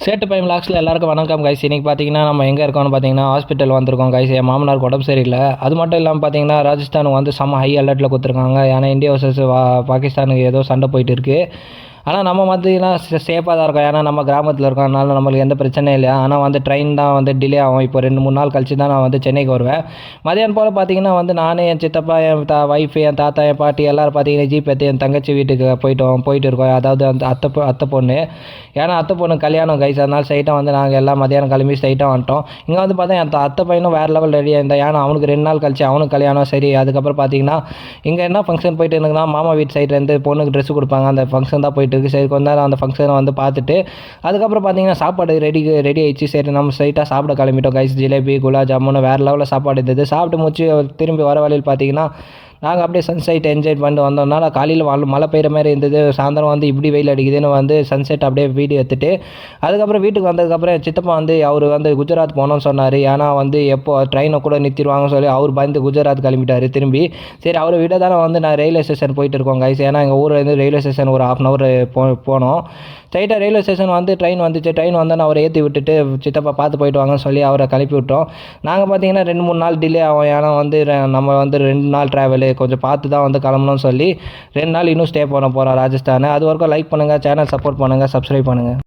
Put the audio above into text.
சேட்டு பையன் விளாக்ஸில் எல்லாருக்கும் வணக்கம் கைஸ். இன்றைக்கி பார்த்தீங்கன்னா நம்ம எங்கே இருக்கோம்னு பார்த்தீங்கன்னா ஹாஸ்பிட்டல் வந்திருக்கோம் கைஸ். என் மாமனாருக்கு உடம்பு சரியில்லை. அது மட்டும் இல்லாமல் பார்த்தீங்கன்னா ராஜஸ்தானுக்கு வந்து செம்ம ஹை அலர்ட்டில் கொடுத்துருக்காங்க. ஏன்னா இந்தியா வர்சஸ் பாகிஸ்தானுக்கு ஏதோ சண்டை போயிட்டு இருக்குது. ஆனால் நம்ம பார்த்தீங்கன்னா சேஃபாக தான் இருக்கோம். ஏன்னா நம்ம கிராமத்தில் இருக்கோம், அதனால நம்மளுக்கு எந்த பிரச்சனையும் இல்லை. ஆனால் வந்து ட்ரெயின் தான் வந்து டிலே ஆகும். இப்போ 2-3 நாள் கழிச்சு தான் நான் வந்து சென்னைக்கு வருவேன். மதியானம் போல் பார்த்தீங்கன்னா வந்து நான், என் சித்தப்பா, என் ஒய்ஃபு, என் தாத்தா, என் பாட்டி எல்லோரும் பார்த்தீங்கன்னா ஜீப் எடுத்து என் தங்கச்சி வீட்டுக்கு போயிட்டு இருக்கோம். அதாவது அந்த அத்தை பொண்ணு. ஏன்னா அத்தை பொண்ணு கல்யாணம் கைஸ். அதனால் ஸ்ட்ரைட்டாக வந்து நாங்கள் எல்லாம் மதியானம் கிளம்பி ஸ்ட்ரைட்டாக வந்துட்டோம். இங்கே வந்து பார்த்தா என் அத்தை பையனும் வேறு லெவல் ரெடியாக இருந்தால். ஏன்னா அவனுக்கு 2 நாள் கழிச்சு அவனுக்கு கல்யாணம். சரி, அதுக்கப்புறம் பார்த்தீங்கன்னா இங்கே என்ன ஃபங்க்ஷன் போயிட்டு இருக்குன்னா மாமா வீட்டு சைட்லேருந்து பொண்ணுக்கு ட்ரெஸ் கொடுப்பாங்க. அந்த ஃபங்க்ஷன் தான் போயிட்டு இருக்குது. சரி, கொஞ்ச நேரம் அந்த ஃபங்க்ஷனை வந்து பார்த்துட்டு அதுக்கப்புறம் பார்த்தீங்கன்னா சாப்பாடு ரெடி ஆயிடுச்சு. சரி, நம்ம ஸ்ட்ரைட்டாக சாப்பிட கிளம்பிட்டோம் கைஸ். ஜிலேபி, குலாப் ஜாமுன் வேறு லெவலில் சாப்பாடு இருந்தது. சாப்பிட்டு முடிச்சு திரும்பி வர வழியில் பார்த்தீங்கன்னா நாங்கள் அப்படியே சன்செட் என்ஜாய் பண்ணிட்டு வந்தோம்னால காலையில் மழை பெய்கிற மாதிரி இருந்தது. சாயந்தரம் வந்து இப்படி வெயில் அடிக்குதுன்னு வந்து சன்செட் அப்படியே வீடியோ எடுத்துட்டு அதுக்கப்புறம் வீட்டுக்கு வந்ததுக்கப்புறம் சித்தப்பா வந்து அவர் வந்து குஜராத் போனோம்னு சொன்னார். ஏன்னா வந்து எப்போ ட்ரெயினை கூட நிறுத்திடுவாங்கன்னு சொல்லி அவர் பயந்து குஜராத் கிளம்பிட்டார் திரும்பி. சரி, அவரை விட தானே வந்து நான் ரயில்வே ஸ்டேஷன் போயிட்டு இருக்கோம் கைஸ். ஏன்னா எங்கள் ஊரில் ரயில்வே ஸ்டேஷன் ஒரு 1/2 hour போனோம். ஸ்ட்ரைட்டாக ரயில்வே ஸ்டேஷன் வந்து ட்ரெயின் வந்துச்சு. ட்ரெயின் வந்தோன்னு அவரை ஏற்றி விட்டுட்டு சித்தப்பா பார்த்து போயிட்டு வாங்கன்னு சொல்லி அவரை கிளப்பி விட்டோம். நாங்கள் பார்த்தீங்கன்னா 2-3 நாள் டிலே ஆகும். ஏன்னா வந்து நம்ம வந்து 2 நாள் ட்ராவலு கொஞ்சம் பார்த்து தான் வந்து கிளம்பணும்னு சொல்லி 2 நாள் இன்னும் ஸ்டே பண்ண போகிறோம் ராஜஸ்தான். அது வரைக்கும் லைக் பண்ணுங்கள், சேனல் சப்போர்ட் பண்ணுங்கள், சப்ஸ்கிரைப் பண்ணுங்கள்.